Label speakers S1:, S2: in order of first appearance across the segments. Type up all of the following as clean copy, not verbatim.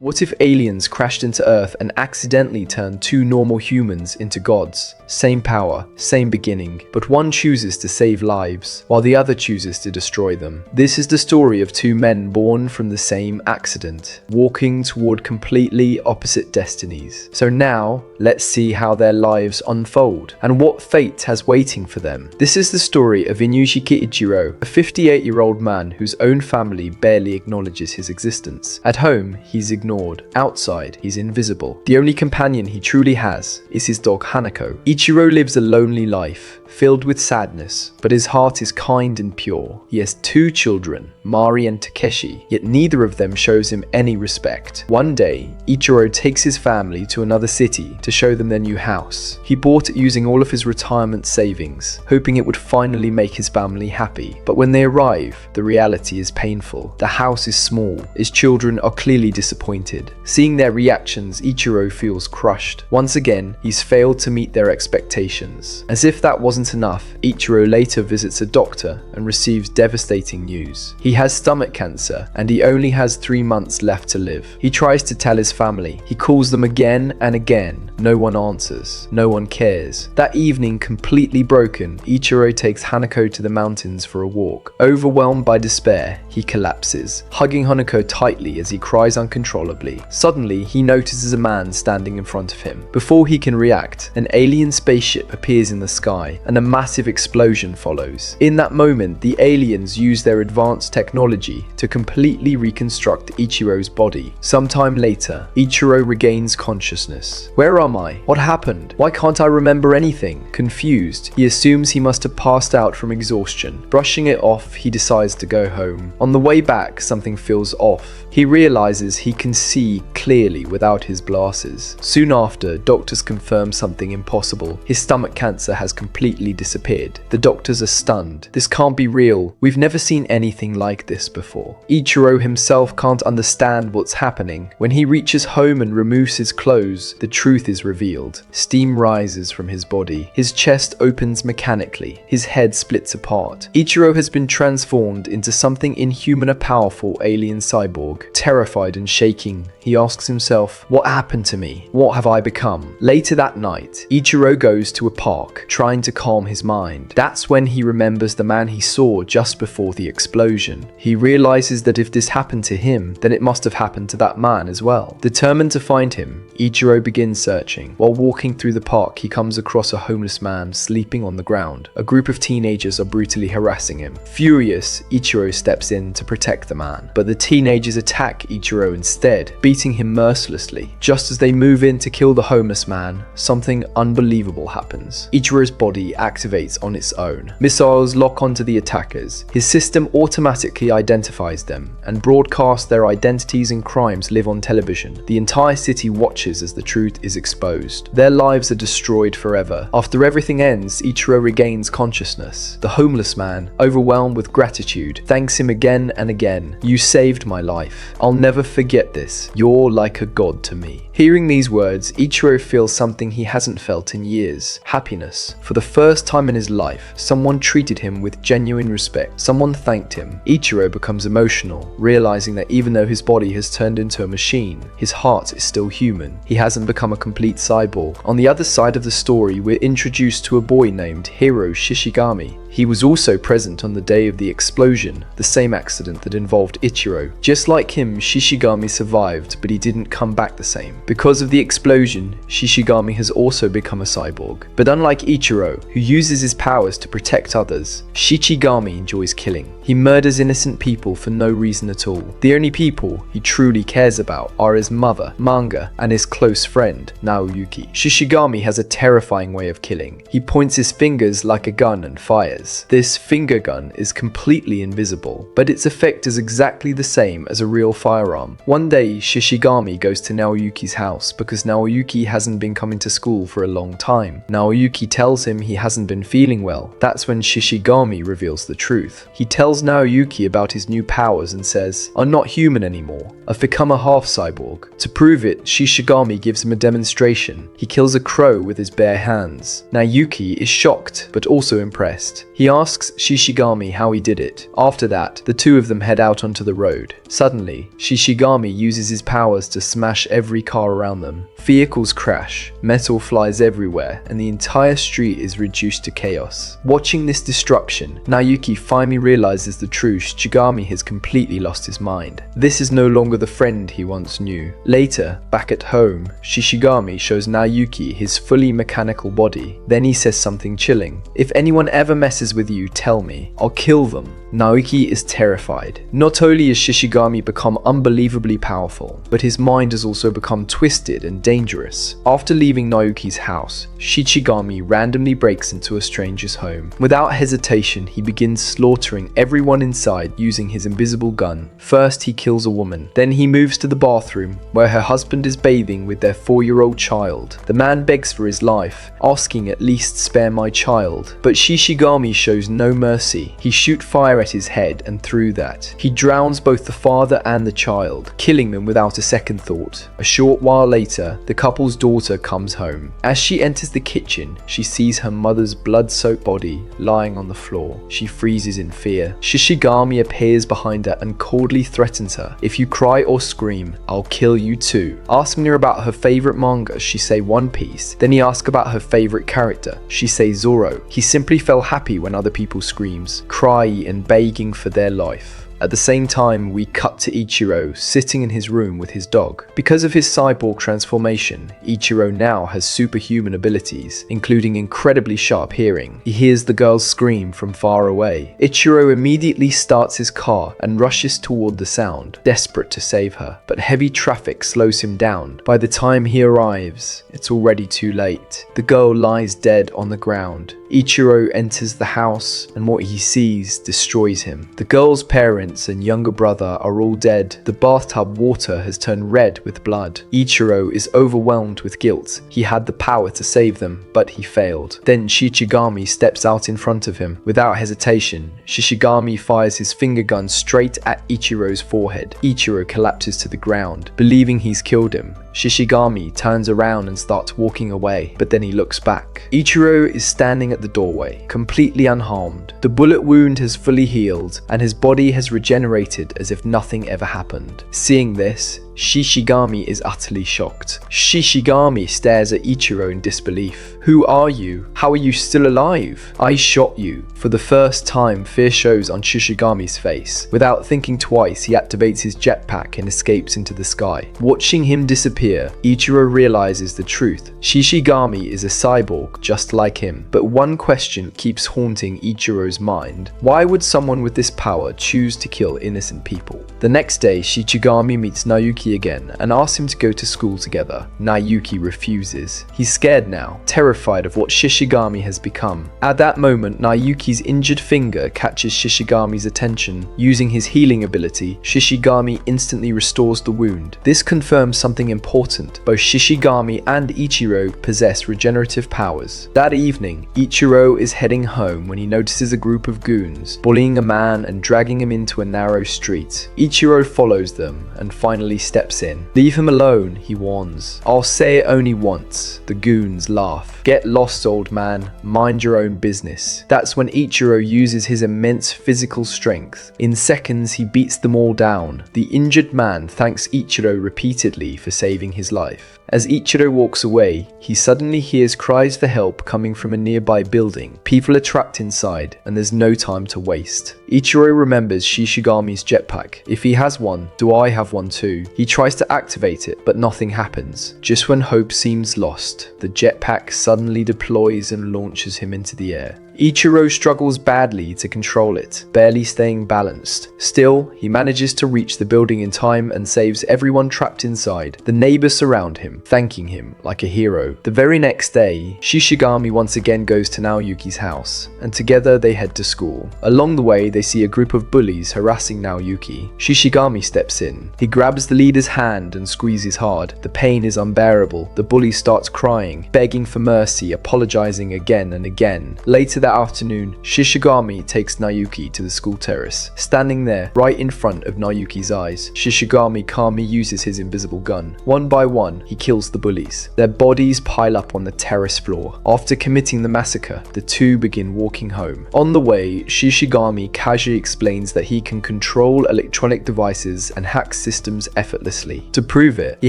S1: What if aliens crashed into Earth and accidentally turned two normal humans into gods? Same power, same beginning, but one chooses to save lives, while the other chooses to destroy them. This is the story of two men born from the same accident, walking toward completely opposite destinies. So now, let's see how their lives unfold, and what fate has waiting for them. This is the story of Inuyashiki Ichiro, a 58-year-old man whose own family barely acknowledges his existence. At home, he's ignored. Outside, he's invisible. The only companion he truly has is his dog Hanako. Ichiro lives a lonely life, filled with sadness, but his heart is kind and pure. He has two children, Mari and Takeshi, yet neither of them shows him any respect. One day, Ichiro takes his family to another city to show them their new house. He bought it using all of his retirement savings, hoping it would finally make his family happy. But when they arrive, the reality is painful. The house is small. His children are clearly disappointed. Seeing their reactions, Ichiro feels crushed. Once again, he's failed to meet their expectations. As if that wasn't enough, Ichiro later visits a doctor and receives devastating news. He has stomach cancer and he only has 3 months left to live. He tries to tell his family. He calls them again and again. No one answers. No one cares. That evening, completely broken, Ichiro takes Hanako to the mountains for a walk. Overwhelmed by despair, he collapses, hugging Hanako tightly as he cries uncontrollably. Suddenly, he notices a man standing in front of him. Before he can react, an alien spaceship appears in the sky and a massive explosion follows. In that moment, the aliens use their advanced technology to completely reconstruct Ichiro's body. Sometime later, Ichiro regains consciousness. Where am I? What happened? Why can't I remember anything? Confused, he assumes he must have passed out from exhaustion. Brushing it off, he decides to go home. On the way back, something feels off. He realizes he can see clearly without his glasses. Soon after, doctors confirm something impossible. His stomach cancer has completely disappeared. The doctors are stunned. This can't be real. We've never seen anything like this before. Ichiro himself can't understand what's happening. When he reaches home and removes his clothes, the truth is revealed. Steam rises from his body. His chest opens mechanically. His head splits apart. Ichiro has been transformed into something inhuman, a powerful alien cyborg. Terrified and shaking, he asks himself, what happened to me? What have I become? Later that night, Ichiro goes to a park, trying to calm his mind. That's when he remembers the man he saw just before the explosion. He realizes that if this happened to him, then it must have happened to that man as well. Determined to find him, Ichiro begins searching. While walking through the park, he comes across a homeless man sleeping on the ground. A group of teenagers are brutally harassing him. Furious, Ichiro steps in to protect the man, but the teenagers attack Ichiro instead, beating him mercilessly. Just as they move in to kill the homeless man, something unbelievable happens. Ichiro's body activates on its own. Missiles lock onto the attackers. His system automatically identifies them and broadcasts their identities and crimes live on television. The entire city watches as the truth is exposed. Their lives are destroyed forever. After everything ends, Ichiro regains consciousness. The homeless man, overwhelmed with gratitude, thanks him again and again. You saved my life. I'll never forget this. You're like a god to me. Hearing these words, Ichiro feels something he hasn't felt in years. Happiness. For the first time in his life, someone treated him with genuine respect. Someone thanked him. Ichiro becomes emotional, realizing that even though his body has turned into a machine, his heart is still human. He hasn't become a complete cyborg. On the other side of the story, we're introduced to a boy named Hiro Shishigami. He was also present on the day of the explosion, the same accident that involved Ichiro. Just like him, Shishigami survived, but he didn't come back the same. Because of the explosion, Shishigami has also become a cyborg. But unlike Ichiro, who uses his powers to protect others, Shishigami enjoys killing. He murders innocent people for no reason at all. The only people he truly cares about are his mother, Manga, and his close friend, Naoyuki. Shishigami has a terrifying way of killing. He points his fingers like a gun and fires. This finger gun is completely invisible, but its effect is exactly the same as a real firearm. One day, Shishigami goes to Naoyuki's house because Naoyuki hasn't been coming to school for a long time. Naoyuki tells him he hasn't been feeling well. That's when Shishigami reveals the truth. He tells Naoyuki about his new powers and says, "I'm not human anymore. I've become a half cyborg." To prove it, Shishigami gives him a demonstration. He kills a crow with his bare hands. Naoyuki is shocked, but also impressed. He asks Shishigami how he did it. After that, the two of them head out onto the road. Suddenly, Shishigami uses his powers to smash every car around them. Vehicles crash, metal flies everywhere, and the entire street is reduced to chaos. Watching this destruction, Naoki finally realizes the truth: Shishigami has completely lost his mind. This is no longer the friend he once knew. Later, back at home, Shishigami shows Naoki his fully mechanical body. Then he says something chilling. "If anyone ever messes with you, tell me. I'll kill them." Naoki is terrified. Not only has Shishigami become unbelievably powerful, but his mind has also become twisted and dangerous. After leaving Naoki's house, Shishigami randomly breaks into a stranger's home. Without hesitation, he begins slaughtering everyone inside using his invisible gun. First, he kills a woman. Then he moves to the bathroom, where her husband is bathing with their 4-year-old child. The man begs for his life, asking at least spare my child. But Shishigami shows no mercy. He shoots fire at his head, and through that, he drowns both the father and the child, killing them without a second thought. A short while later, the couple's daughter comes home. As she enters the kitchen, she sees her mother's blood-soaked body lying on the floor. She freezes in fear. Shishigami appears behind her and coldly threatens her. "If you cry or scream, I'll kill you too." Asking her about her favorite manga, she say One Piece. Then he asks about her favorite character. She says Zoro. He simply felt happy when other people screams, cry, and begging for their life. At the same time, we cut to Ichiro sitting in his room with his dog. Because of his cyborg transformation, Ichiro now has superhuman abilities, including incredibly sharp hearing. He hears the girls scream from far away. Ichiro immediately starts his car and rushes toward the sound, desperate to save her. But heavy traffic slows him down. By the time he arrives, it's already too late. The girl lies dead on the ground. Ichiro enters the house, and what he sees destroys him. The girl's parents and younger brother are all dead. The bathtub water has turned red with blood. Ichiro is overwhelmed with guilt. He had the power to save them, but he failed. Then Shishigami steps out in front of him. Without hesitation, Shishigami fires his finger gun straight at Ichiro's forehead. Ichiro collapses to the ground. Believing he's killed him, Shishigami turns around and starts walking away, but then he looks back. Ichiro is standing at the doorway, completely unharmed. The bullet wound has fully healed, and his body has regenerated as if nothing ever happened. Seeing this, Shishigami is utterly shocked. Shishigami stares at Ichiro in disbelief. "Who are you? How are you still alive? I shot you." For the first time, fear shows on Shishigami's face. Without thinking twice, he activates his jetpack and escapes into the sky. Watching him disappear, Ichiro realizes the truth. Shishigami is a cyborg just like him. But one question keeps haunting Ichiro's mind. Why would someone with this power choose to kill innocent people? The next day, Shishigami meets Naoki again and asks him to go to school together. Naoki refuses. He's scared now, terrified of what Shishigami has become. At that moment, Naoki's injured finger catches Shishigami's attention. Using his healing ability, Shishigami instantly restores the wound. This confirms something important. Both Shishigami and Ichiro possess regenerative powers. That evening, Ichiro is heading home when he notices a group of goons bullying a man and dragging him into a narrow street. Ichiro follows them and finally steps in. "Leave him alone," he warns. "I'll say it only once." The goons laugh. "Get lost, old man. Mind your own business." That's when Ichiro uses his immense physical strength. In seconds, he beats them all down. The injured man thanks Ichiro repeatedly for saving his life. As Ichiro walks away, he suddenly hears cries for help coming from a nearby building. People are trapped inside, and there's no time to waste. Ichiro remembers Shishigami's jetpack. If he has one, do I have one too? He tries to activate it, but nothing happens. Just when hope seems lost, the jetpack suddenly deploys and launches him into the air. Ichiro struggles badly to control it, barely staying balanced. Still, he manages to reach the building in time and saves everyone trapped inside. The neighbors surround him, thanking him like a hero. The very next day, Shishigami once again goes to Naoki's house, and together they head to school. Along the way, they see a group of bullies harassing Naoki. Shishigami steps in. He grabs the leader's hand and squeezes hard. The pain is unbearable. The bully starts crying, begging for mercy, apologizing again and again. Later that that afternoon, Shishigami takes Naoki to the school terrace. Standing there, right in front of Naoki's eyes, Shishigami calmly uses his invisible gun. One by one, he kills the bullies. Their bodies pile up on the terrace floor. After committing the massacre, the two begin walking home. On the way, Shishigami casually explains that he can control electronic devices and hack systems effortlessly. To prove it, he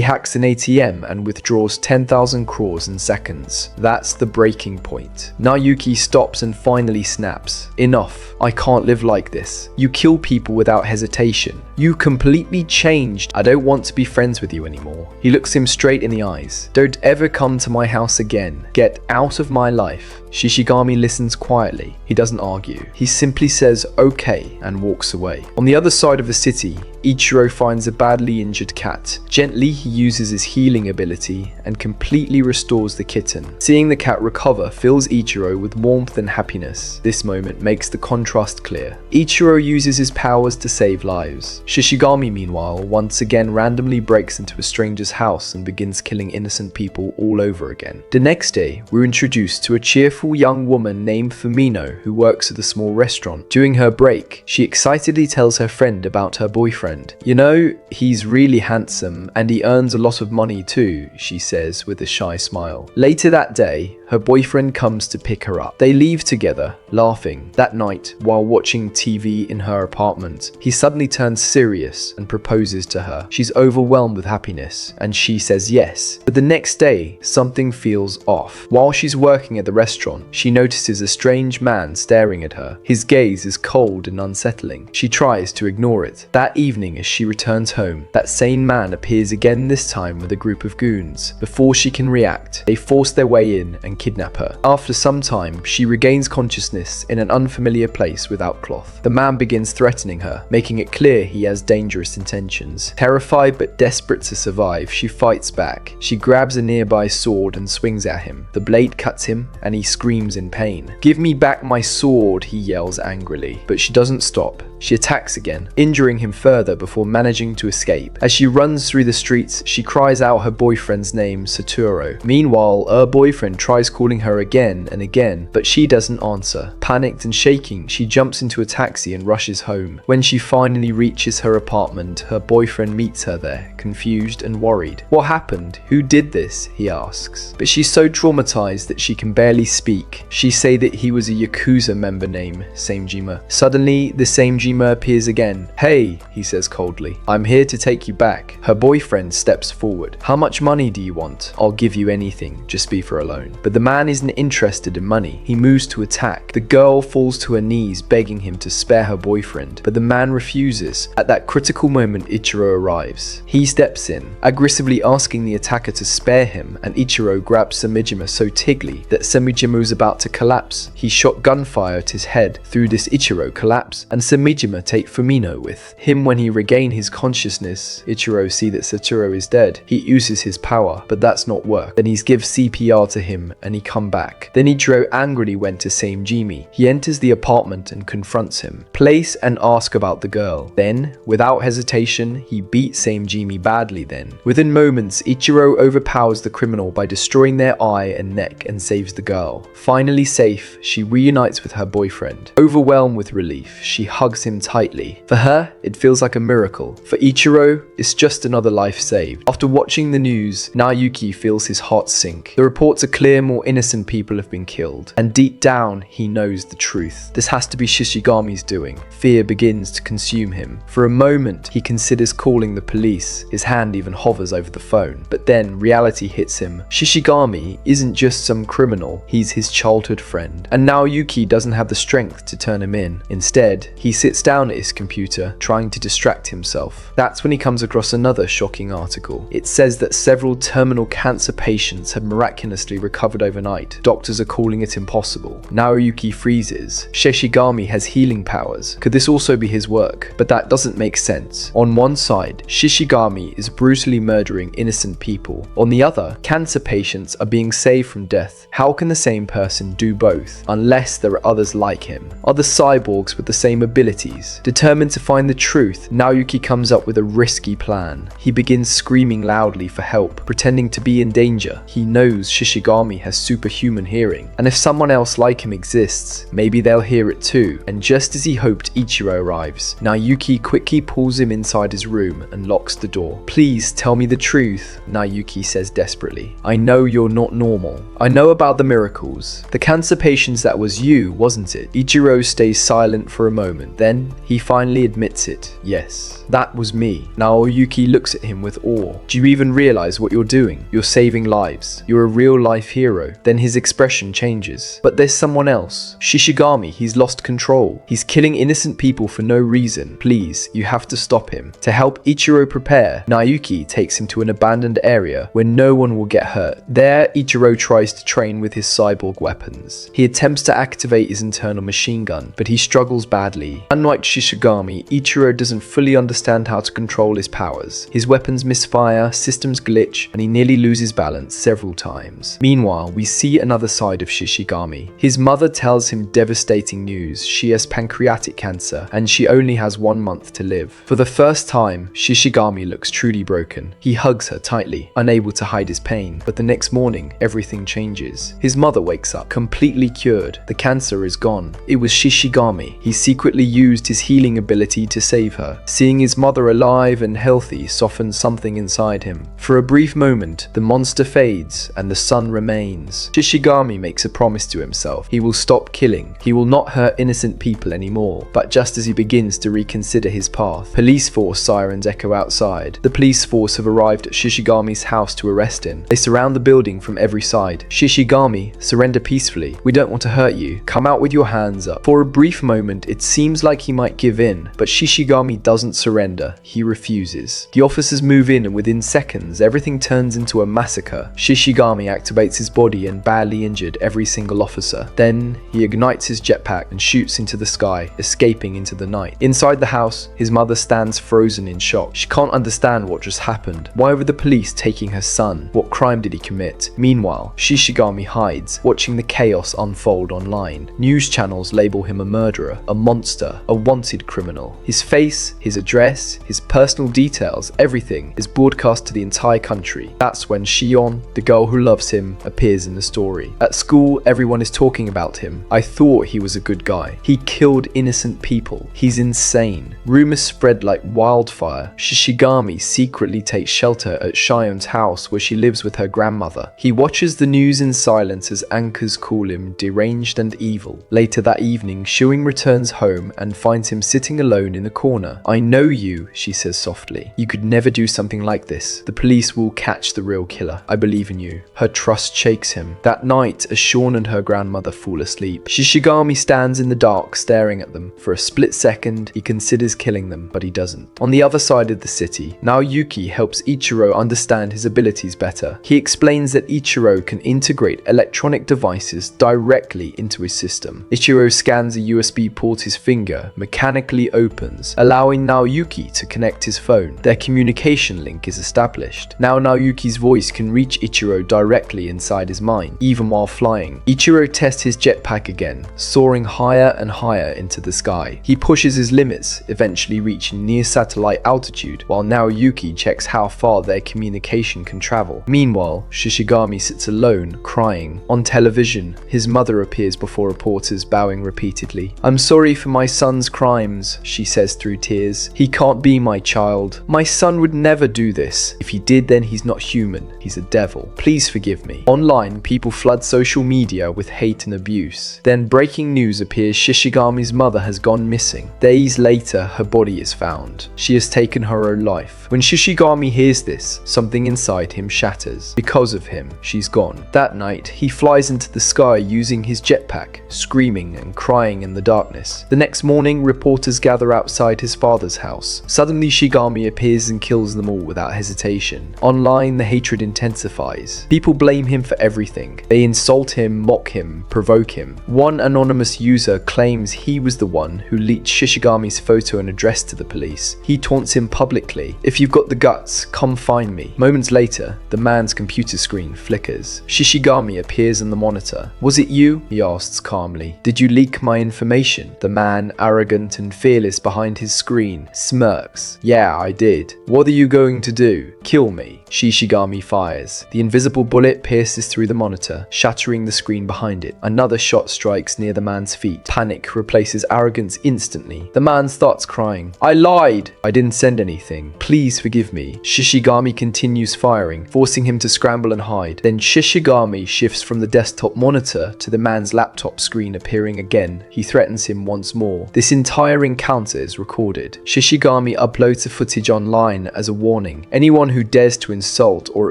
S1: hacks an ATM and withdraws 10,000 crores in seconds. That's the breaking point. Naoki stops and finally snaps. Enough. I can't live like this. You kill people without hesitation. You completely changed. I don't want to be friends with you anymore. He looks him straight in the eyes. Don't ever come to my house again. Get out of my life. Shishigami listens quietly. He doesn't argue. He simply says okay and walks away. On the other side of the city, Ichiro finds a badly injured cat. Gently, he uses his healing ability and completely restores the kitten. Seeing the cat recover fills Ichiro with warmth and happiness. This moment makes the contrast clear. Ichiro uses his powers to save lives. Shishigami, meanwhile, once again randomly breaks into a stranger's house and begins killing innocent people all over again. The next day, we're introduced to a cheerful young woman named Firmino who works at a small restaurant. During her break, she excitedly tells her friend about her boyfriend. You know, he's really handsome and he earns a lot of money too, she says with a shy smile. Later that day, her boyfriend comes to pick her up. They leave together, laughing. That night, while watching TV in her apartment, he suddenly turns serious and proposes to her. She's overwhelmed with happiness, and she says yes. But the next day, something feels off. While she's working at the restaurant, she notices a strange man staring at her. His gaze is cold and unsettling. She tries to ignore it. That evening, as she returns home, that same man appears again, this time with a group of goons. Before she can react, they force their way in and kidnap her. After some time, she regains consciousness in an unfamiliar place without cloth. The man begins threatening her, making it clear he has dangerous intentions. Terrified but desperate to survive, she fights back. She grabs a nearby sword and swings at him. The blade cuts him and he screams in pain. "Give me back my sword," he yells angrily. But she doesn't stop. She attacks again, injuring him further before managing to escape. As she runs through the streets, she cries out her boyfriend's name, Satoru. Meanwhile, her boyfriend tries calling her again and again, but she doesn't answer. Panicked and shaking, she jumps into a taxi and rushes home. When she finally reaches her apartment, her boyfriend meets her there, confused and worried. "What happened? Who did this?" he asks. But she's so traumatized that she can barely speak. She say that he was a Yakuza member named Samejima. Suddenly, the Samejima appears again. "Hey," he says coldly, "I'm here to take you back." Her boyfriend steps forward. "How much money do you want? I'll give you anything, just be for alone." But the man isn't interested in money. He moves to attack. The girl falls to her knees, begging him to spare her boyfriend, but the man refuses. At that critical moment, Ichiro arrives. He steps in, aggressively asking the attacker to spare him, and Ichiro grabs Samejima so tightly that Samejima is about to collapse. He shot gunfire at his head. Through this, Ichiro collapse, and Samejima take Firmino with him. When he regains his consciousness, Ichiro see that Satoru is dead. He uses his power, but that's not work. Then he's give CPR to him and he come back. Then Ichiro angrily went to Samejima. He enters the apartment and confronts him. Place and ask about the girl. Then, without hesitation, he beats Samejima badly then. Within moments, Ichiro overpowers the criminal by destroying their eye and neck and saves the girl. Finally safe, she reunites with her boyfriend. Overwhelmed with relief, she hugs him tightly. For her, it feels like a miracle. For Ichiro, it's just another life saved. After watching the news, Naoki feels his heart sink. The reports are clear, more innocent people have been killed. And deep down, he knows the truth. This has to be Shishigami's doing. Fear begins to consume him. For a moment, he considers calling the police. His hand even hovers over the phone. But then, reality hits him. Shishigami isn't just some criminal, he's his childhood friend. And Naoki doesn't have the strength to turn him in. Instead, he sits down at his computer, trying to distract himself. That's when he comes across another shocking article. It says that several terminal cancer patients have miraculously recovered overnight. Doctors are calling it impossible. Naoki freezes. Shishigami has healing powers. Could this also be his work? But that doesn't make sense. On one side, Shishigami is brutally murdering innocent people. On the other, cancer patients are being saved from death. How can the same person do both? Unless there are others like him. Other cyborgs with the same abilities. Determined to find the truth, Naoki comes up with a risky plan. He begins screaming loudly for help, pretending to be in danger. He knows Shishigami has superhuman hearing, and if someone else like like him exists, maybe they'll hear it too. And just as he hoped, Ichiro arrives. Naoyuki quickly pulls him inside his room and locks the door. "Please tell me the truth," Naoyuki says desperately. "I know you're not normal. I know about the miracles. The cancer patients, that was you, wasn't it?" Ichiro stays silent for a moment. Then he finally admits it. "Yes, that was me." Naoyuki looks at him with awe. "Do you even realize what you're doing? You're saving lives. You're a real-life hero." Then his expression changes. "But there's someone else. Shishigami, he's lost control. He's killing innocent people for no reason. Please, you have to stop him." To help Ichiro prepare, Naoyuki takes him to an abandoned area where no one will get hurt. There, Ichiro tries to train with his cyborg weapons. He attempts to activate his internal machine gun, but he struggles badly. Unlike Shishigami, Ichiro doesn't fully understand how to control his powers. His weapons misfire, systems glitch, and he nearly loses balance several times. Meanwhile, we see another side of Shishigami. His mother tells him devastating news. She has pancreatic cancer, and she only has 1 month to live. For the first time, Shishigami looks truly broken. He hugs her tightly, unable to hide his pain. But the next morning, everything changes. His mother wakes up, completely cured. The cancer is gone. It was Shishigami. He secretly used his healing ability to save her. Seeing his mother alive and healthy softens something inside him. For a brief moment, the monster fades and the sun remains. Shishigami makes a promise to himself. He will stop killing. He will not hurt innocent people anymore. But just as he begins to reconsider his path, police force sirens echo outside. The police force have arrived at Shishigami's house to arrest him. They surround the building from every side. "Shishigami, surrender peacefully. We don't want to hurt you. Come out with your hands up." For a brief moment, it seems like he might give in, but Shishigami doesn't surrender. He refuses. The officers move in, and within seconds, everything turns into a massacre. Shishigami activates his body and badly injured every single officer. Then he ignites his jetpack and shoots into the sky, escaping into the night. Inside the house, his mother stands frozen in shock. She can't understand what just happened. Why were the police taking her son? What crime did he commit? Meanwhile, Shishigami hides, watching the chaos unfold online. News channels label him a murderer, a monster, a wanted criminal. His face, his address, his personal details, everything is broadcast to the entire country. That's when Shion, the girl who loves him, appears in the story. At school, everyone is talking about him. "I thought he was a good guy. He killed innocent people. He's insane." Rumors spread like wildfire. Shishigami secretly takes shelter at Shion's house where she lives with her grandmother. He watches the news in silence as anchors call him deranged and evil. Later that evening, Shuing returns home and finds him sitting alone in the corner. "I know you," she says softly. "You could never do something like this. The police will catch the real killer. I believe in you." Her trust shakes him. That night, as Sean and her grandmother fall asleep, Shishigami stands in the dark staring at them. For a split second, he considers killing them, but he doesn't. On the other side of the city, Naoyuki helps Ichiro understand his abilities better. He explains that Ichiro can integrate electronic devices directly into his system. Ichiro scans a USB port his finger mechanically opens, allowing Naoyuki to connect his phone. Their communication link is established. Now Naoyuki's voice can reach Ichiro directly inside his mind, even while flying. Ichiro tests his jetpack again, soaring higher and higher into the sky. He pushes his limits, eventually reaching near satellite altitude, while Naoyuki checks how far their communication can travel. Meanwhile, Shishigami sits alone, crying. On television, his mother appears before reporters, bowing repeatedly. "I'm sorry for my son's crimes," she says through tears. "He can't be my child. My son would never do this. If he did, then he's not human. He's a devil. Please forgive me." Online, people flood social media with hate and abuse. Then breaking news appears: Shishigami's mother has gone missing. Days later, her body is found. She has taken her own life. When Shishigami hears this, something inside him shatters. Because of him, she's gone. That night, he flies into the sky using his jetpack, screaming and crying in the darkness. The next morning, reporters gather outside his father's house. Suddenly, Shigami appears and kills them all without hesitation. Online, the hatred intensifies. People blame him for everything. They insult him, mock him, provoke him. One anonymous user claims he was the one who leaked Shishigami's photo and address to the police. He taunts him publicly. "If you've got the guts, come find me." Moments later, the man's computer screen flickers. Shishigami appears on the monitor. "Was it you?" he asks calmly. "Did you leak my information?" The man, arrogant and fearless behind his screen, smirks. "Yeah, I did. What are you going to do? Kill me?" Shishigami fires. The invisible bullet pierces through the monitor, shattering the screen behind it. it. Another shot strikes near the man's feet. Panic replaces arrogance instantly. The man starts crying. I lied! I didn't send anything. Please forgive me. Shishigami continues firing, forcing him to scramble and hide. Then Shishigami shifts from the desktop monitor to the man's laptop screen appearing again. He threatens him once more. This entire encounter is recorded. Shishigami uploads the footage online as a warning. Anyone who dares to insult or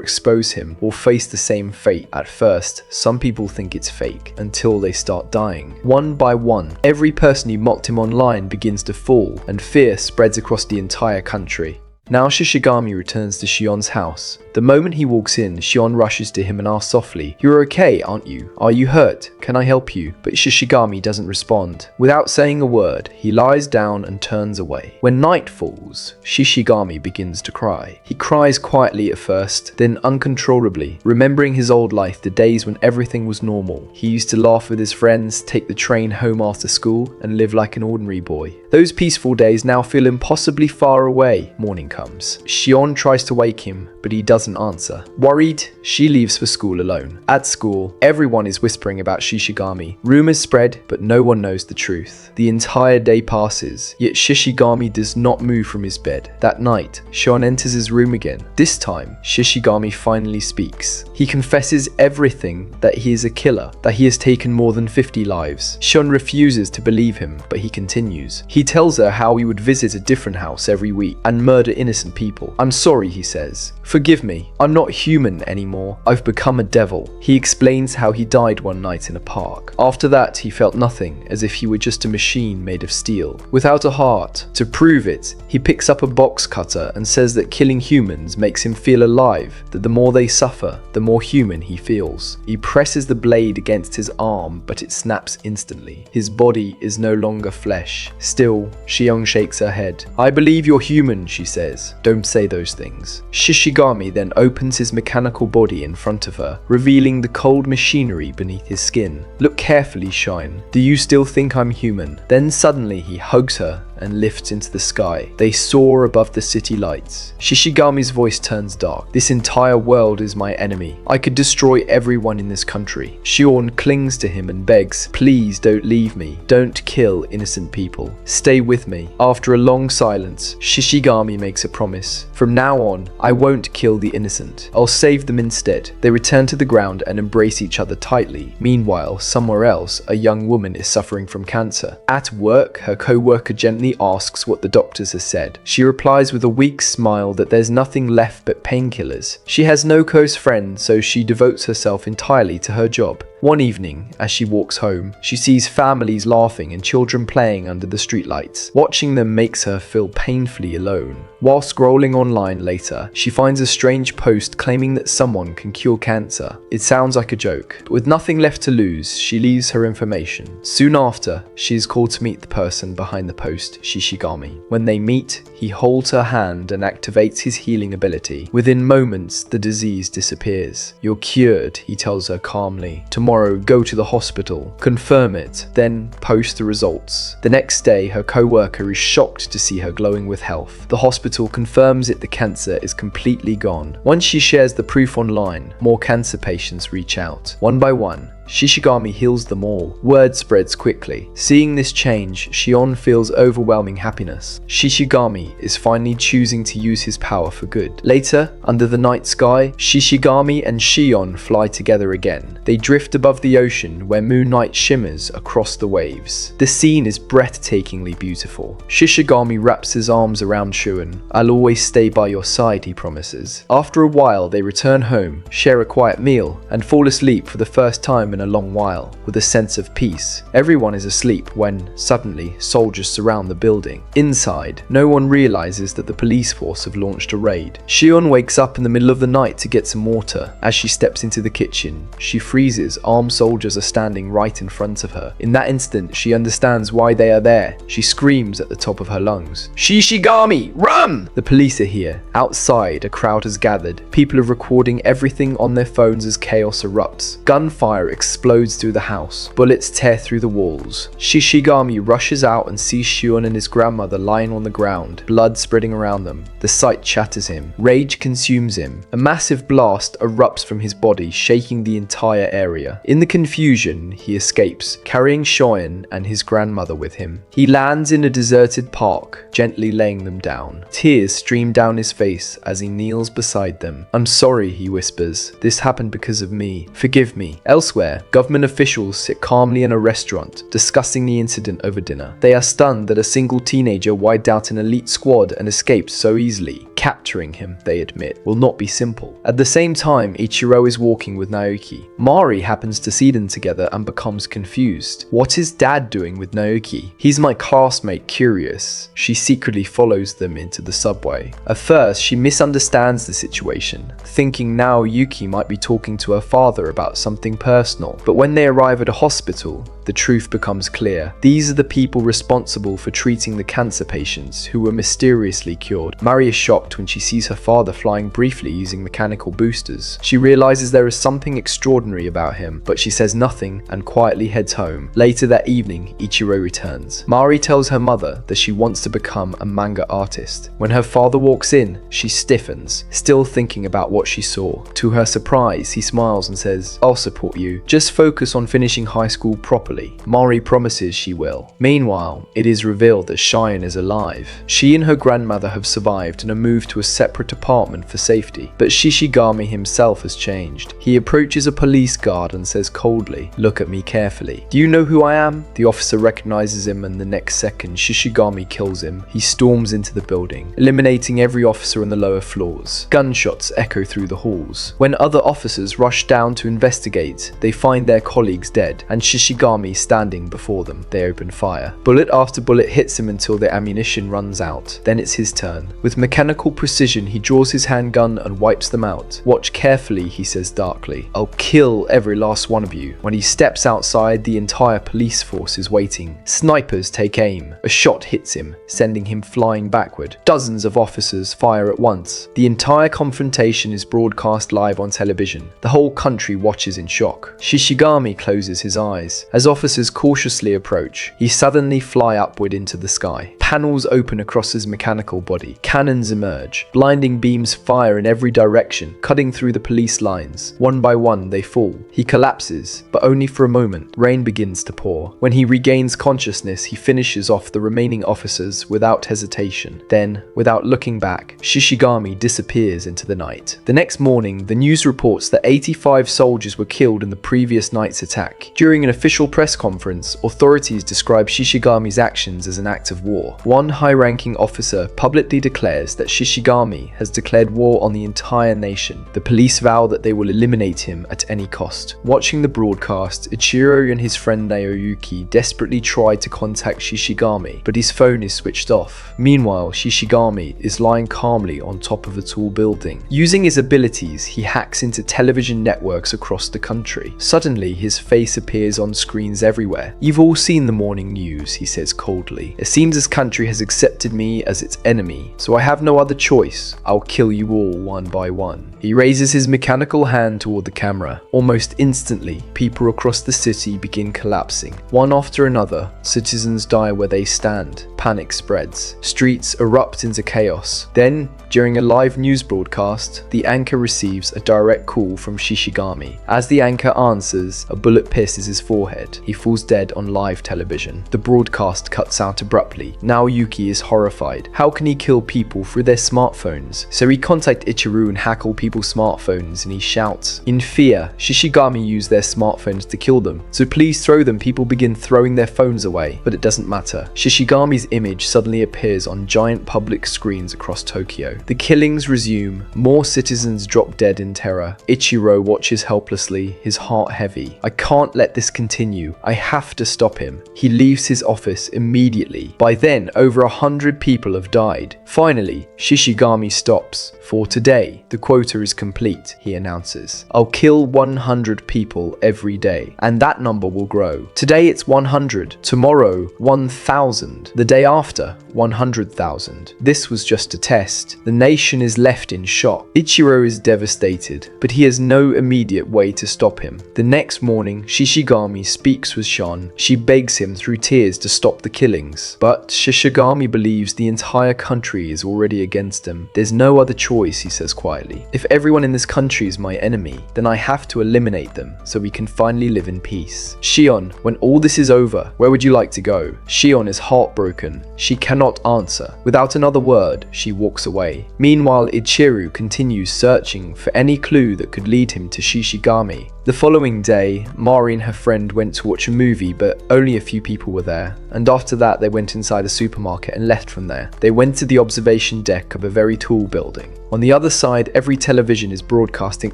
S1: expose him will face the same fate. At first, some people think it's fake until they start dying. One by one, every person who mocked him online begins to fall, and fear spreads across the entire country. Now Shishigami returns to Shion's house. The moment he walks in, Shion rushes to him and asks softly, "You're okay, aren't you? Are you hurt? Can I help you?" But Shishigami doesn't respond. Without saying a word, he lies down and turns away. When night falls, Shishigami begins to cry. He cries quietly at first, then uncontrollably, remembering his old life, the days when everything was normal. He used to laugh with his friends, take the train home after school, and live like an ordinary boy. Those peaceful days now feel impossibly far away. Morning comes. Shion tries to wake him, but he doesn't answer. Worried, she leaves for school alone. At school, everyone is whispering about Shishigami. Rumors spread, but no one knows the truth. The entire day passes, yet Shishigami does not move from his bed. That night, Shion enters his room again. This time, Shishigami finally speaks. He confesses everything, that he is a killer, that he has taken more than 50 lives. Shion refuses to believe him, but he continues. He tells her how he would visit a different house every week and murder innocent people. "I'm sorry," he says. "Forgive me. I'm not human anymore. I've become a devil." He explains how he died one night in a park. After that, he felt nothing, as if he were just a machine made of steel, without a heart. To prove it, he picks up a box cutter and says that killing humans makes him feel alive, that the more they suffer, the more human he feels. He presses the blade against his arm, but it snaps instantly. His body is no longer flesh. Still, Shion shakes her head. "I believe you're human," she says. "Don't say those things." Shishigami then opens his mechanical body in front of her, revealing the cold machinery beneath his skin. "Look carefully, Shine. Do you still think I'm human?" Then suddenly he hugs her and lifts into the sky. They soar above the city lights. Shishigami's voice turns dark. "This entire world is my enemy. I could destroy everyone in this country." Shion clings to him and begs, "Please don't leave me. Don't kill innocent people. Stay with me." After a long silence, Shishigami makes a promise. "From now on, I won't kill the innocent. I'll save them instead." They return to the ground and embrace each other tightly. Meanwhile, somewhere else, a young woman is suffering from cancer. At work, her co-worker gently asks what the doctors have said. She replies with a weak smile that there's nothing left but painkillers. She has no close friends, so she devotes herself entirely to her job. One evening, as she walks home, she sees families laughing and children playing under the streetlights. Watching them makes her feel painfully alone. While scrolling online later, she finds a strange post claiming that someone can cure cancer. It sounds like a joke, but with nothing left to lose, she leaves her information. Soon after, she is called to meet the person behind the post, Shishigami. When they meet, he holds her hand and activates his healing ability. Within moments, the disease disappears. "You're cured," he tells her calmly. "Tomorrow, go to the hospital, confirm it, then post the results." The next day, her co-worker is shocked to see her glowing with health. The hospital confirms the cancer is completely gone. Once she shares the proof online, more cancer patients reach out. One by one, Shishigami heals them all. Word spreads quickly. Seeing this change, Shion feels overwhelming happiness. Shishigami is finally choosing to use his power for good. Later, under the night sky, Shishigami and Shion fly together again. They drift above the ocean where moonlight shimmers across the waves. The scene is breathtakingly beautiful. Shishigami wraps his arms around Shion. "I'll always stay by your side," he promises. After a while, they return home, share a quiet meal, and fall asleep for the first time in a long while, with a sense of peace. Everyone is asleep when, suddenly, soldiers surround the building. Inside, no one realizes that the police force have launched a raid. Shion wakes up in the middle of the night to get some water. As she steps into the kitchen, she freezes. Armed soldiers are standing right in front of her. In that instant, she understands why they are there. She screams at the top of her lungs, "Shishigami, run!" The police are here. Outside, a crowd has gathered. People are recording everything on their phones as chaos erupts. Gunfire explodes through the house. Bullets tear through the walls. Shishigami rushes out and sees Shion and his grandmother lying on the ground, blood spreading around them. The sight shatters him. Rage consumes him. A massive blast erupts from his body, shaking the entire area. In the confusion, he escapes, carrying Shion and his grandmother with him. He lands in a deserted park, gently laying them down. Tears stream down his face as he kneels beside them. "I'm sorry," he whispers. "This happened because of me. Forgive me." Elsewhere, government officials sit calmly in a restaurant, discussing the incident over dinner. They are stunned that a single teenager wiped out an elite squad and escaped so easily. Capturing him, they admit, will not be simple. At the same time, Ichiro is walking with Naoki. Mari happens to see them together and becomes confused. What is Dad doing with Naoki? "He's my classmate," curious. She secretly follows them into the subway. At first, she misunderstands the situation, thinking now Yuki might be talking to her father about something personal. But when they arrive at a hospital, the truth becomes clear. These are the people responsible for treating the cancer patients who were mysteriously cured. Mari is shocked when she sees her father flying briefly using mechanical boosters. She realizes there is something extraordinary about him, but she says nothing and quietly heads home. Later that evening, Ichiro returns. Mari tells her mother that she wants to become a manga artist. When her father walks in, she stiffens, still thinking about what she saw. To her surprise, he smiles and says, "I'll support you. Just focus on finishing high school properly." Mari promises she will. Meanwhile, it is revealed that Shion is alive. She and her grandmother have survived and are moved to a separate apartment for safety. But Shishigami himself has changed. He approaches a police guard and says coldly, "Look at me carefully. Do you know who I am?" The officer recognizes him, and the next second, Shishigami kills him. He storms into the building, eliminating every officer on the lower floors. Gunshots echo through the halls. When other officers rush down to investigate, they find their colleagues dead, and Shishigami standing before them. They open fire. Bullet after bullet hits him until the ammunition runs out. Then it's his turn. With mechanical precision, he draws his handgun and wipes them out. "Watch carefully," he says darkly. "I'll kill every last one of you." When he steps outside, the entire police force is waiting. Snipers take aim. A shot hits him, sending him flying backward. Dozens of officers fire at once. The entire confrontation is broadcast live on television. The whole country watches in shock. Shishigami closes his eyes. As officers cautiously approach, he suddenly fly upward into the sky. Panels open across his mechanical body. Cannons emerge. Blinding beams fire in every direction, cutting through the police lines. One by one, they fall. He collapses, but only for a moment. Rain begins to pour. When he regains consciousness, he finishes off the remaining officers without hesitation. Then, without looking back, Shishigami disappears into the night. The next morning, the news reports that 85 soldiers were killed in the previous night's attack. During an official press conference, authorities describe Shishigami's actions as an act of war. One high-ranking officer publicly declares that Shishigami has declared war on the entire nation. The police vow that they will eliminate him at any cost. Watching the broadcast, Ichiro and his friend Naoyuki desperately try to contact Shishigami, but his phone is switched off. Meanwhile, Shishigami is lying calmly on top of a tall building. Using his abilities, he hacks into television networks across the country. Suddenly, his face appears on screens everywhere. "You've all seen the morning news," he says coldly. "It seems this country has accepted me as its enemy, so I have no other choice. I'll kill you all one by one." He raises his mechanical hand toward the camera. Almost instantly, people across the city begin collapsing. One after another, citizens die where they stand. Panic spreads. Streets erupt into chaos. Then, during a live news broadcast, the anchor receives a direct call from Shishigami. As the anchor answers, a bullet pierces his forehead. He falls dead on live television. The broadcast cuts out abruptly. Now Yuki is horrified. How can he kill people through their smartphones? So he contacts Ichiro and hack all people's smartphones, and he shouts. In fear, Shishigami used their smartphones to kill them. So please throw them. People begin throwing their phones away, but it doesn't matter. Shishigami's image suddenly appears on giant public screens across Tokyo. The killings resume. More citizens drop dead in terror. Ichiro watches helplessly, his heart heavy. I can't let this continue. I have to stop him. He leaves his office immediately. By then, Again, over 100 people have died. Finally, Shishigami stops. For today, the quota is complete, he announces. I'll kill 100 people every day, and that number will grow. Today it's 100, tomorrow 1,000, the day after 100,000. This was just a test. The nation is left in shock. Ichiro is devastated, but he has no immediate way to stop him. The next morning, Shishigami speaks with Sean. She begs him through tears to stop the killings, but Shishigami believes the entire country is already against him. There's no other choice, he says quietly. If everyone in this country is my enemy, then I have to eliminate them so we can finally live in peace. Shion, when all this is over, where would you like to go? Shion is heartbroken. She cannot answer. Without another word, she walks away. Meanwhile, Ichiro continues searching for any clue that could lead him to Shishigami. The following day, Mari and her friend went to watch a movie, but only a few people were there. And after that, they went inside a supermarket and left from there. They went to the observation deck of a very tall building. On the other side, every television is broadcasting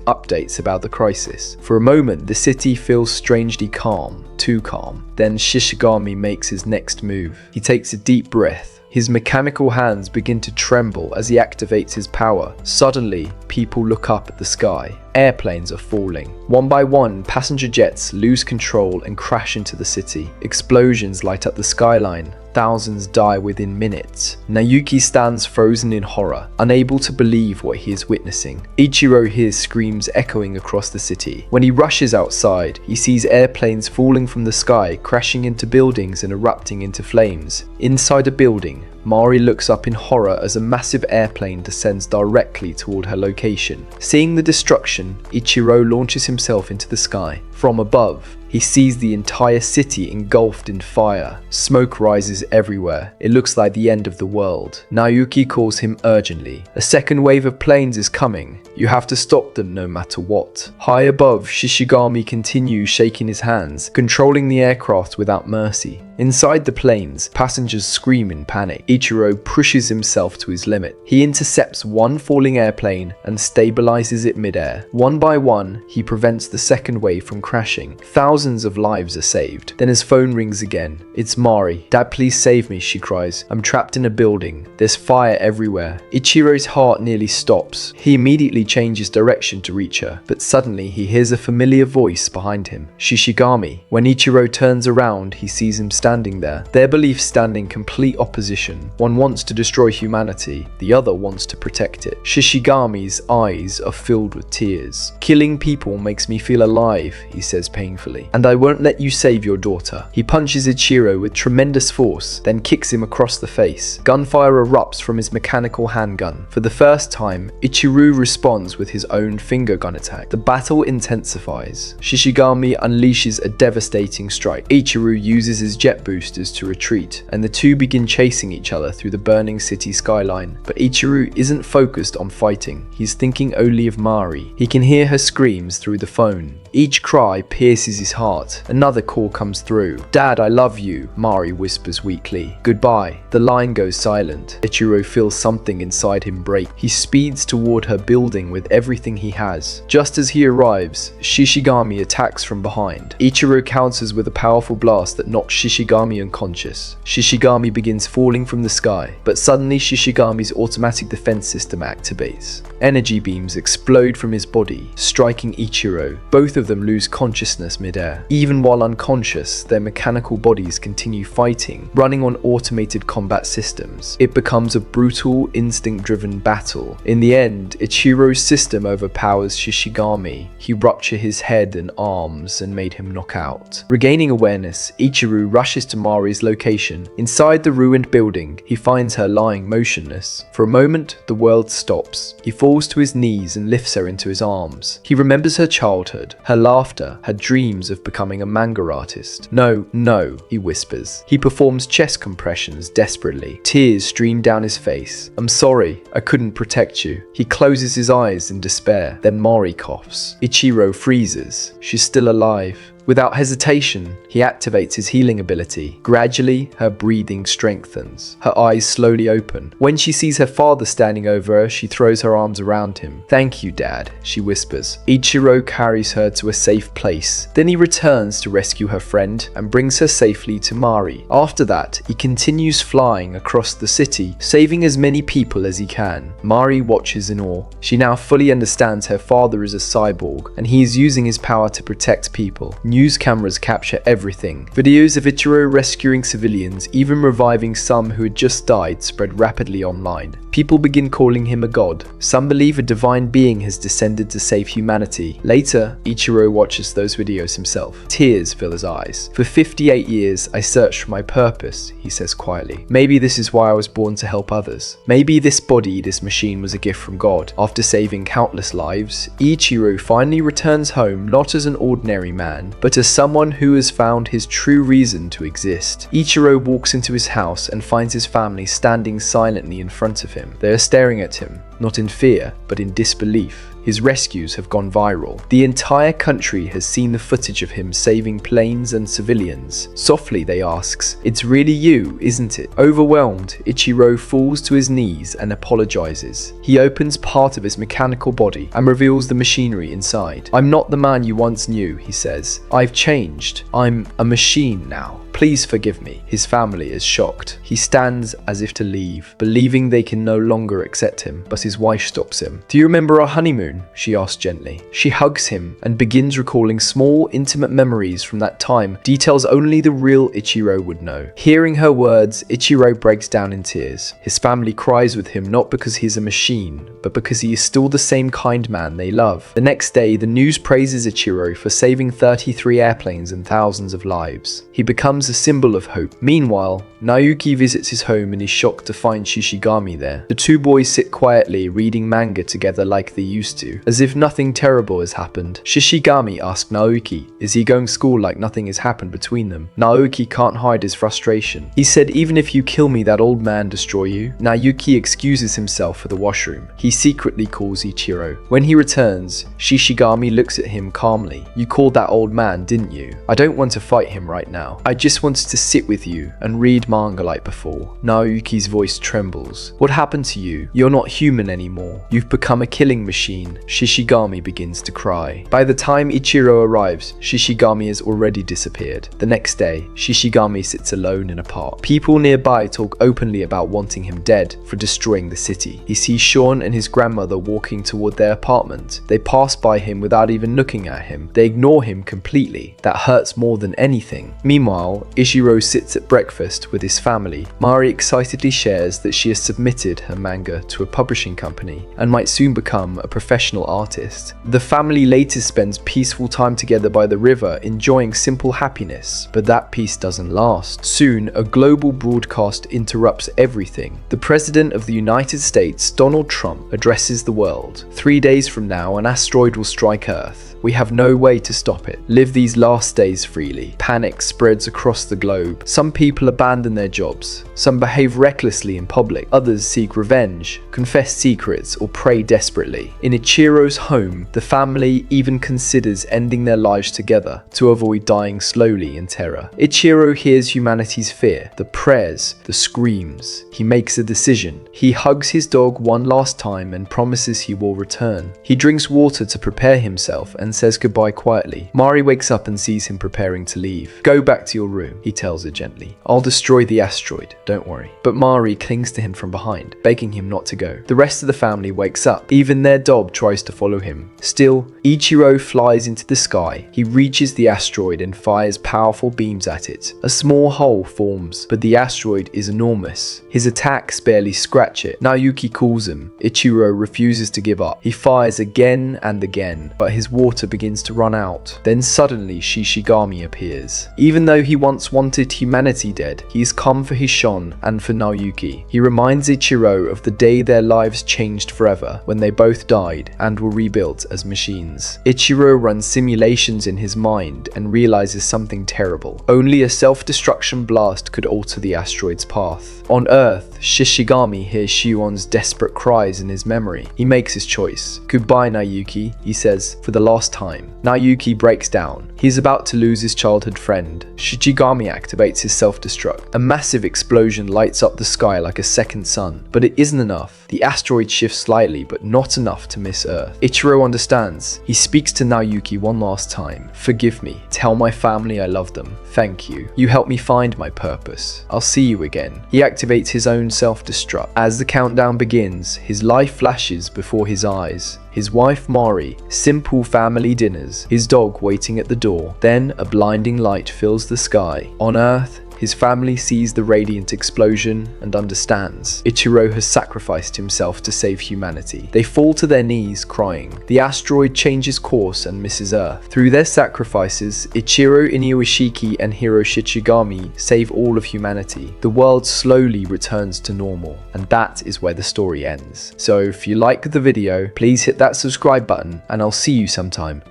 S1: updates about the crisis. For a moment, the city feels strangely calm, too calm. Then Shishigami makes his next move. He takes a deep breath. His mechanical hands begin to tremble as he activates his power. Suddenly, people look up at the sky. Airplanes are falling. One by one, passenger jets lose control and crash into the city. Explosions light up the skyline. Thousands die within minutes. Nayuki stands frozen in horror, unable to believe what he is witnessing. Ichiro hears screams echoing across the city. When he rushes outside, he sees airplanes falling from the sky, crashing into buildings and erupting into flames. Inside a building, Mari looks up in horror as a massive airplane descends directly toward her location. Seeing the destruction, Ichiro launches himself into the sky. From above, he sees the entire city engulfed in fire. Smoke rises everywhere. It looks like the end of the world. Nayuki calls him urgently. A second wave of planes is coming. You have to stop them no matter what. High above, Shishigami continues shaking his hands, controlling the aircraft without mercy. Inside the planes, passengers scream in panic. Ichiro pushes himself to his limit. He intercepts one falling airplane and stabilizes it midair. One by one, he prevents the second wave from crashing. Thousands of lives are saved. Then his phone rings again. It's Mari. Dad, please save me, she cries. I'm trapped in a building. There's fire everywhere. Ichiro's heart nearly stops. He immediately changes direction to reach her, but suddenly he hears a familiar voice behind him. Shishigami. When Ichiro turns around, he sees him standing there. Their beliefs stand in complete opposition. One wants to destroy humanity, the other wants to protect it. Shishigami's eyes are filled with tears. Killing people makes me feel alive, he says painfully, and I won't let you save your daughter. He punches Ichiro with tremendous force, then kicks him across the face. Gunfire erupts from his mechanical handgun. For the first time, Ichiro responds with his own finger gun attack. The battle intensifies. Shishigami unleashes a devastating strike. Ichiro uses his jet boosters to retreat, and the two begin chasing each other through the burning city skyline. But Ichiro isn't focused on fighting. He's thinking only of Mari. He can hear her screams through the phone. Each cry pierces his heart. Another call comes through. Dad, I love you, Mari whispers weakly. Goodbye. The line goes silent. Ichiro feels something inside him break. He speeds toward her building with everything he has. Just as he arrives, Shishigami attacks from behind. Ichiro counters with a powerful blast that knocks Shishigami unconscious. Shishigami begins falling from the sky, but suddenly Shishigami's automatic defense system activates. Energy beams explode from his body, striking Ichiro. Both of them lose consciousness midair. Even while unconscious, their mechanical bodies continue fighting, running on automated combat systems. It becomes a brutal, instinct-driven battle. In the end, Ichiro's system overpowers Shishigami. He ruptured his head and arms and made him knock out. Regaining awareness, Ichiro rushes to Mari's location. Inside the ruined building, he finds her lying motionless. For a moment, the world stops. He falls to his knees and lifts her into his arms. He remembers her childhood, her laughter, her dreams of becoming a manga artist. No, no, he whispers. He performs chest compressions desperately. Tears stream down his face. I'm sorry, I couldn't protect you. He closes his eyes in despair. Then Mari coughs. Ichiro freezes. She's still alive. Without hesitation, he activates his healing ability. Gradually, her breathing strengthens. Her eyes slowly open. When she sees her father standing over her, she throws her arms around him. "Thank you, Dad," she whispers. Ichiro carries her to a safe place. Then he returns to rescue her friend and brings her safely to Mari. After that, he continues flying across the city, saving as many people as he can. Mari watches in awe. She now fully understands her father is a cyborg, and he is using his power to protect people. News cameras capture everything. Videos of Ichiro rescuing civilians, even reviving some who had just died, spread rapidly online. People begin calling him a god. Some believe a divine being has descended to save humanity. Later, Ichiro watches those videos himself. Tears fill his eyes. "For 58 years, I searched for my purpose," he says quietly. "Maybe this is why I was born to help others. Maybe this body, this machine, was a gift from God." After saving countless lives, Ichiro finally returns home not as an ordinary man, but as someone who has found his true reason to exist. Ichiro walks into his house and finds his family standing silently in front of him. They are staring at him, not in fear, but in disbelief. His rescues have gone viral. The entire country has seen the footage of him saving planes and civilians. Softly, they asks, "It's really you, isn't it?" Overwhelmed, Ichiro falls to his knees and apologizes. He opens part of his mechanical body and reveals the machinery inside. "I'm not the man you once knew," he says. "I've changed. I'm a machine now. Please forgive me." His family is shocked. He stands as if to leave, believing they can no longer accept him, but his wife stops him. "Do you remember our honeymoon?" she asks gently. She hugs him and begins recalling small, intimate memories from that time, details only the real Ichiro would know. Hearing her words, Ichiro breaks down in tears. His family cries with him not because he is a machine, but because he is still the same kind man they love. The next day, the news praises Ichiro for saving 33 airplanes and thousands of lives. He becomes a symbol of hope. Meanwhile, Naoki visits his home and is shocked to find Shishigami there. The two boys sit quietly reading manga together like they used to, as if nothing terrible has happened. Shishigami asks Naoki, is he going to school like nothing has happened between them? Naoki can't hide his frustration. He said, "Even if you kill me, that old man destroy you." Naoki excuses himself for the washroom. He secretly calls Ichiro. When he returns, Shishigami looks at him calmly. "You called that old man, didn't you? I don't want to fight him right now. I just wanted to sit with you and read manga like before." Naoki's voice trembles. "What happened to you? You're not human anymore. You've become a killing machine." Shishigami begins to cry. By the time Ichiro arrives, Shishigami has already disappeared. The next day, Shishigami sits alone in a park. People nearby talk openly about wanting him dead for destroying the city. He sees Sean and his grandmother walking toward their apartment. They pass by him without even looking at him. They ignore him completely. That hurts more than anything. Meanwhile, Ichiro sits at breakfast with his family. Mari excitedly shares that she has submitted her manga to a publishing company and might soon become a professional artist. The family later spends peaceful time together by the river, enjoying simple happiness. But that peace doesn't last. Soon, a global broadcast interrupts everything. The President of the United States, Donald Trump, addresses the world. 3 days from now, an asteroid will strike Earth. We have no way to stop it. Live these last days freely. Panic spreads across the globe. Some people abandon their jobs. Some behave recklessly in public. Others seek revenge, confess secrets, or pray desperately. In Ichiro's home, the family even considers ending their lives together to avoid dying slowly in terror. Ichiro hears humanity's fear, the prayers, the screams. He makes a decision. He hugs his dog one last time and promises he will return. He drinks water to prepare himself and says goodbye quietly. Mari wakes up and sees him preparing to leave. "Go back to your room," he tells her gently. "I'll destroy the asteroid, don't worry." But Mari clings to him from behind, begging him not to go. The rest of the family wakes up. Even their dog tries to follow him. Still, Ichiro flies into the sky. He reaches the asteroid and fires powerful beams at it. A small hole forms, but the asteroid is enormous. His attacks barely scratch it. Naoki calls him. Ichiro refuses to give up. He fires again and again, but his water begins to run out. Then suddenly Shishigami appears. Even though he once wanted humanity dead, he has come for his Shon and for Naoki. He reminds Ichiro of the day their lives changed forever, when they both died and were rebuilt as machines. Ichiro runs simulations in his mind and realizes something terrible. Only a self-destruction blast could alter the asteroid's path. On Earth, Shishigami hears Shion's desperate cries in his memory. He makes his choice. "Goodbye, Naoki," he says. "For the last last time. Naoyuki breaks down. He's about to lose his childhood friend. Shichigami activates his self-destruct. A massive explosion lights up the sky like a second sun, but it isn't enough. The asteroid shifts slightly, but not enough to miss Earth. Ichiro understands. He speaks to Naoyuki one last time. Forgive me. Tell my family I love them. Thank you. You helped me find my purpose. I'll see you again. He activates his own self-destruct. As the countdown begins, his life flashes before his eyes. His wife Mari, simple family dinners, his dog waiting at the door. Then a blinding light fills the sky. On Earth, his family sees the radiant explosion and understands. Ichiro has sacrificed himself to save humanity. They fall to their knees, crying. The asteroid changes course and misses Earth. Through their sacrifices, Ichiro, Inuyashiki, and hero Shichigami save all of humanity. The world slowly returns to normal, and that is where the story ends. So if you like the video, please hit that subscribe button, and I'll see you sometime.